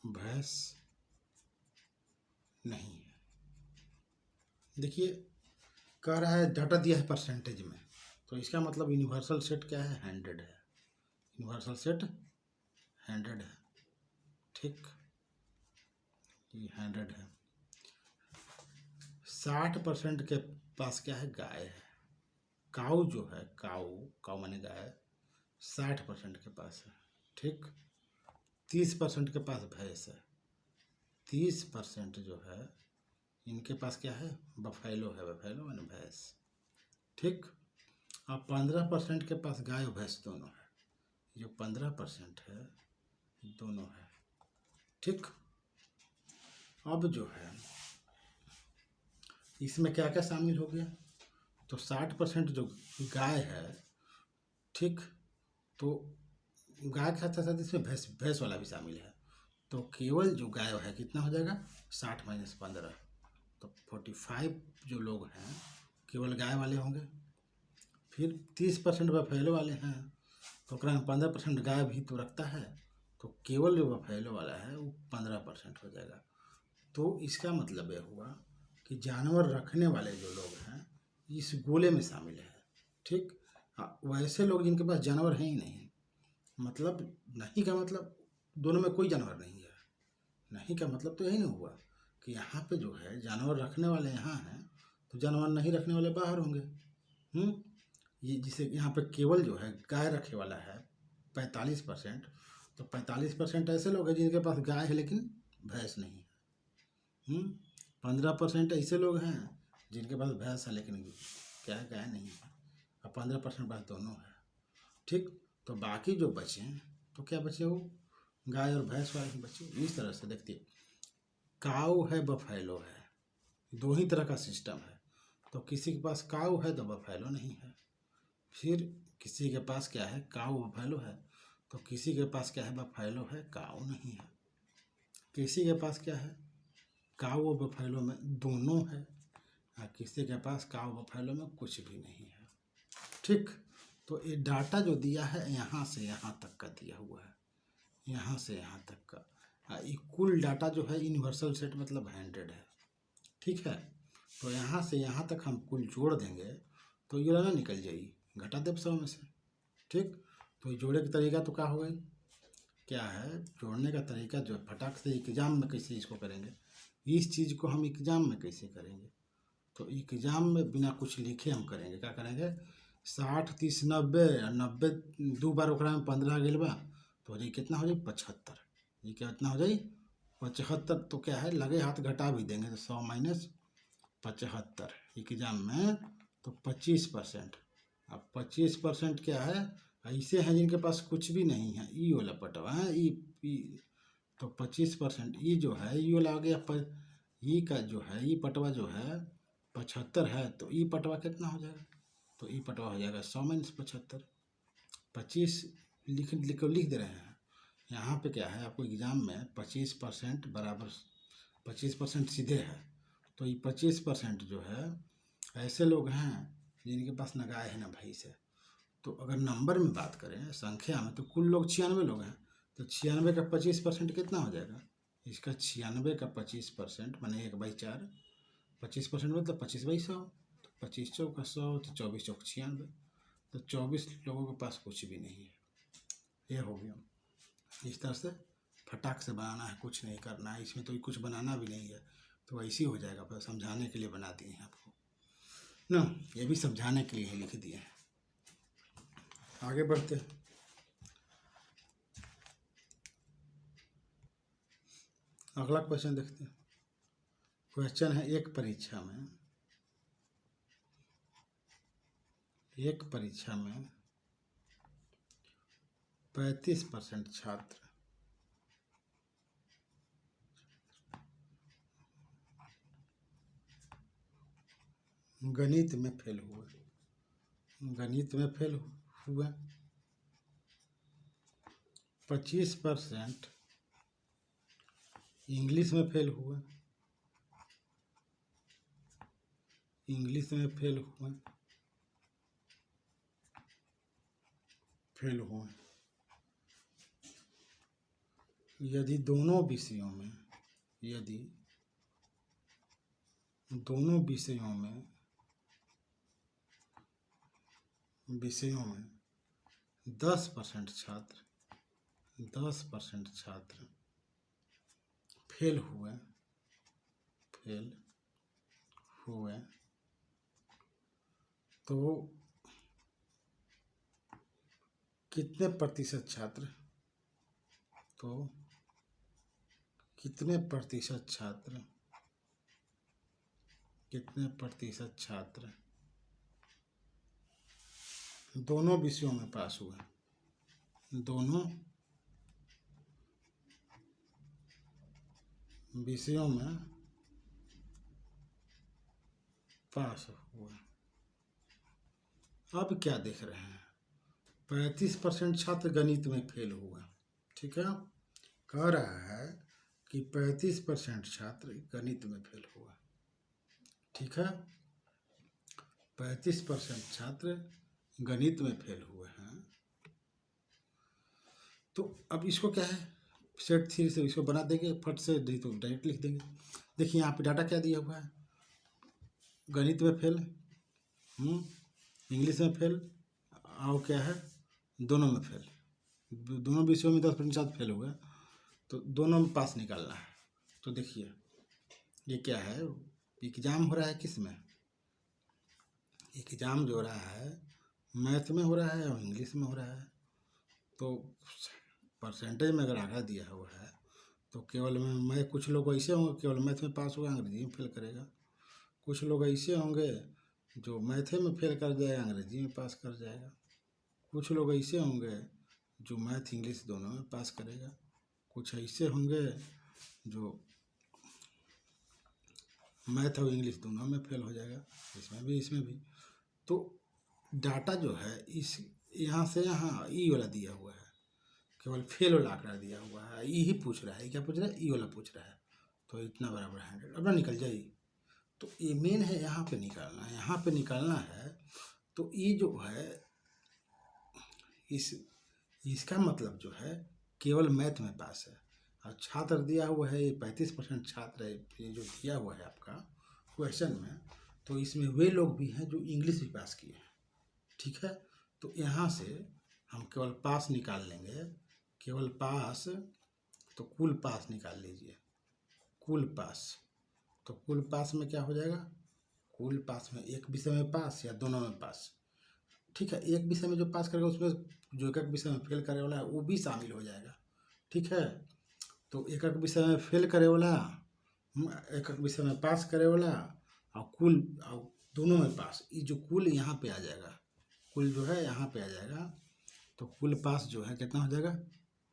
भैंस नहीं है। देखिए कह रहा है डाटा दिया है परसेंटेज में, तो इसका मतलब यूनिवर्सल सेट क्या है, 100 है, यूनिवर्सल सेट 100 है, ठीक, ये 100 है। 60% के पास क्या है, गाय है, काऊ जो है, काऊ माने गाय 60% के पास है, ठीक। 30% के पास भैंस है, 30% जो है इनके पास क्या है, बफैलो है, बफैलो माने भैंस, ठीक। अब 15% के पास गाय और भैंस दोनों है, जो 15% है दोनों है, ठीक। अब जो है इसमें क्या क्या शामिल हो गया, तो 60% जो गाय है, ठीक, तो गाय के साथ साथ इसमें भैंस वाला भी शामिल है, तो केवल जो गाय है कितना हो जाएगा, 60 - 15, तो 45 जो लोग हैं केवल गाय वाले होंगे। फिर 30% बफैलो वाले हैं, तो 15% गाय भी तो रखता है, तो केवल जो बफैलो वाला है वो 15% हो जाएगा। तो इसका मतलब यह हुआ कि जानवर रखने वाले जो लोग हैं इस गोले में शामिल है, ठीक। वैसे लोग जिनके पास जानवर हैं ही नहीं, मतलब नहीं का मतलब दोनों में कोई जानवर नहीं है, नहीं का मतलब तो यही नहीं हुआ कि यहाँ पे जो है जानवर रखने वाले यहाँ हैं तो जानवर नहीं रखने वाले बाहर होंगे। ये जिसे यहाँ पे केवल जो है गाय रखे वाला है 45%, तो 45% ऐसे लोग हैं जिनके पास गाय है लेकिन भैंस नहीं है। 15% ऐसे लोग हैं जिनके पास भैंस है लेकिन क्या है, गाय नहीं है, और 15% पास दोनों है। ठीक, तो बाकी जो बचे हैं तो क्या बचे, वो गाय और भैंस वाले ही बचे। इस तरह से देखिए, काऊ है बफैलो है, दो ही तरह का सिस्टम है। तो किसी के पास काऊ है तो बफैलो नहीं है, फिर किसी के पास क्या है, काऊ बफैलो है, तो किसी के पास क्या है, बफैलो है, काऊ नहीं है। किसी के पास क्या है, काऊ और बफैलो में दोनों है, और किसी के पास काऊ बफैलो में कुछ भी नहीं है। ठीक, तो ये डाटा जो दिया है यहाँ से यहाँ तक का दिया हुआ है, यहाँ से यहाँ तक का। ये कुल डाटा जो है यूनिवर्सल सेट मतलब 100 है। ठीक है, तो यहाँ से यहाँ तक हम कुल जोड़ देंगे तो ये ना निकल जाएगी, घटा दे 100 में से। ठीक, तो ये जोड़े का तरीका तो क्या होगा, क्या है जोड़ने का तरीका जो फटाक से एग्जाम में कैसे इसको करेंगे, इस चीज़ को हम एग्जाम में कैसे करेंगे, तो एग्जाम में बिना कुछ लिखे हम करेंगे। क्या करेंगे, 60 30 90, और 90 दो बार ओकरा में 15 गेल बा तो हो जाए कितना, हो जाए 75। ये क्या इतना हो जाए 75, तो क्या है लगे हाथ घटा भी देंगे तो 100 माइनस 75 एग्जाम में तो 25%। अब 25% क्या है, ऐसे हैं जिनके पास कुछ भी नहीं है, ई वाला पटवा है, ई तो 25% ई जो है, ई वाला आ गया ई का जो है, ई पटवा जो है 75 है, तो ई पटवा कितना हो जाएगा, तो ई पटवा हो जाएगा 100 माइनस 75। 25 लिख दे रहे हैं यहाँ पे। क्या है आपको एग्जाम में 25% बराबर 25% सीधे है, तो ये 25% जो है ऐसे लोग हैं जिनके पास न गाय है न भैंस है। तो अगर नंबर में बात करें, संख्या में, तो कुल लोग 96 लोग हैं, तो 96 का 25% कितना हो जाएगा, इसका 96 का 25% माने 1/4, 25% मतलब 25/100, तो 25 चौका 100, तो 24 चौक 96, तो 24 लोगों के पास कुछ भी नहीं है। ये हो गया। इस तरह से फटाक से बनाना है, कुछ नहीं करना है, इसमें तो कुछ बनाना भी नहीं है, तो ऐसे ही हो जाएगा। पर समझाने के लिए बना दिए हैं आपको ना, ये भी समझाने के लिए ही लिख दिए हैं। आगे बढ़ते हैं। अगला क्वेश्चन देखते हैं। क्वेश्चन है, एक परीक्षा में 35% छात्र गणित में फेल हुए, 25% इंग्लिश में फेल हुए, यदि दोनों विषयों में 10% छात्र फेल हुए, तो कितने प्रतिशत छात्र दोनों विषयों में पास हुए, दोनों विषयों में पास हुए। अब क्या देख रहे हैं, 35% छात्र गणित में फेल हुए। ठीक है, कह रहा है कि 35% छात्र गणित में फेल हुआ। ठीक है, 35% छात्र गणित में फेल हुए हैं। तो अब इसको क्या है, सेट थ्री से इसको बना देंगे फट से, नहीं तो डायरेक्ट लिख देंगे। देखिए यहाँ पे डाटा क्या दिया हुआ है, गणित में फेल, इंग्लिश में फेल, और क्या है दोनों में फेल, दोनों विषयों में 10% फेल हुए, तो दोनों में पास निकालना है। तो देखिए ये क्या है, एग्जाम हो रहा है किस में, एग्जाम जो हो रहा है मैथ में हो रहा है और इंग्लिश में हो रहा है। तो परसेंटेज में अगर आगे दिया हुआ है तो केवल मैं कुछ लोग ऐसे होंगे केवल मैथ में पास होगा, अंग्रेजी में फेल करेगा। कुछ लोग ऐसे होंगे जो मैथ में फेल कर जाएगा, अंग्रेजी में पास कर जाएगा। कुछ लोग ऐसे होंगे जो मैथ इंग्लिश दोनों में पास करेगा। कुछ ऐसे होंगे जो मैथ और इंग्लिश दोनों में फेल हो जाएगा, इसमें भी इसमें भी। तो डाटा जो है इस यहाँ से यहाँ ई वाला दिया हुआ है, केवल फेल वाला आंकड़ा दिया हुआ है। ई ही पूछ रहा है, क्या पूछ रहा है, ई वाला पूछ रहा है। तो इतना बराबर 100 अपना निकल जाए। तो ये मेन है, यहाँ पे निकालना है, यहाँ पे निकालना है। तो ये जो है इसका मतलब जो है केवल मैथ में पास है। और छात्र दिया हुआ है ये 35% छात्र है, ये जो दिया हुआ है आपका क्वेश्चन में। तो इसमें वे लोग भी हैं जो इंग्लिश भी पास किए हैं, ठीक है। तो यहाँ से हम केवल पास निकाल लेंगे, केवल पास। तो कुल पास निकाल लीजिए, कुल पास। तो कुल पास में क्या हो जाएगा, कुल पास में एक विषय में पास या दोनों में पास, ठीक है। एक विषय में जो पास करेगा उसमें जो एक विषय में फेल करे वाला है वो भी शामिल हो जाएगा, ठीक है। तो एक विषय में फेल करे वाला, एक विषय में पास करे वाला और कुल और दोनों में पास, ये जो कुल यहाँ पे आ जाएगा, कुल जो है यहाँ पे आ जाएगा। तो कुल पास जो है कितना हो जाएगा,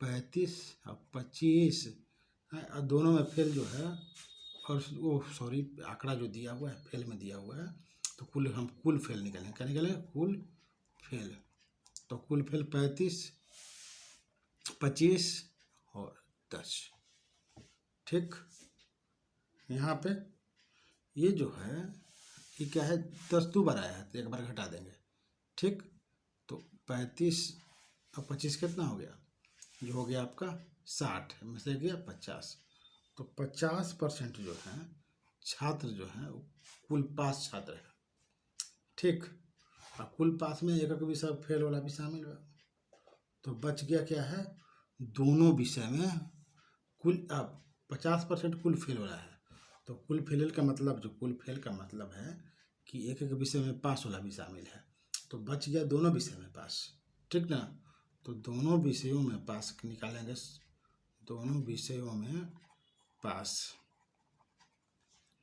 35 और 25 और दोनों में फेल जो है, और वो सॉरी आंकड़ा जो दिया हुआ है फेल में दिया हुआ है। तो कुल हम कुल फेल निकालें, क्या निकालें, कुल फेल। तो कुल फेल 35, 25 और 10, ठीक। यहाँ पे ये जो है ये क्या है, 10 दो बार आया है तो एक बार घटा देंगे, ठीक। तो 35 और 25 कितना हो गया, जो हो गया आपका 60 में से गया 50। तो 50% जो है छात्र जो है कुल पास छात्र है, ठीक। और कुल पास में एक विषय फेल वाला भी शामिल हुआ। तो बच गया क्या है, दोनों विषय में कुल 50% कुल फेल वाला है। तो कुल फेल का मतलब, जो कुल फेल का मतलब है कि एक विषय में पास वाला भी शामिल है। तो बच गया दोनों विषय में पास, ठीक ना। तो दोनों विषयों में पास निकालेंगे, दोनों विषयों में पास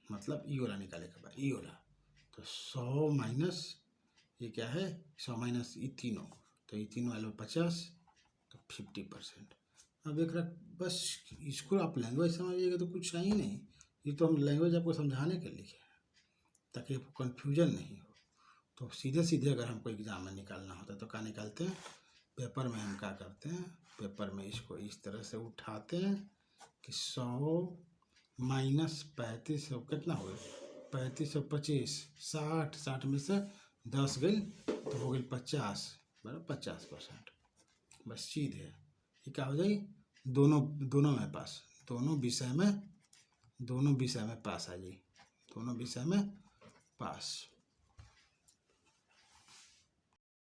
मतलब ई वाला निकाले के बाद, ई वाला। तो 100 माइनस ये क्या है, 100 माइनस ये तीनों, तो ये तीनों वाले 50, तो 50%। अब एक बस इसको आप लैंग्वेज समझिएगा तो कुछ है ही नहीं, ये तो हम लैंग्वेज आपको समझाने के लिए है ताकि आपको कन्फ्यूजन नहीं हो। तो सीधे सीधे अगर हमको एग्जाम में निकालना होता है तो क्या निकालते हैं, पेपर में हम क्या करते हैं, पेपर में इसको इस तरह से उठाते हैं कि 100 माइनस 35 कितना हो गया, 35 और 25 60, 60 में से 10 गई तो हो गई 50, बराबर 50%। बस सीधे ये क्या हो जाएगी, दोनों में पास, दोनों विषय में पास आ जाए, दोनों विषय में पास।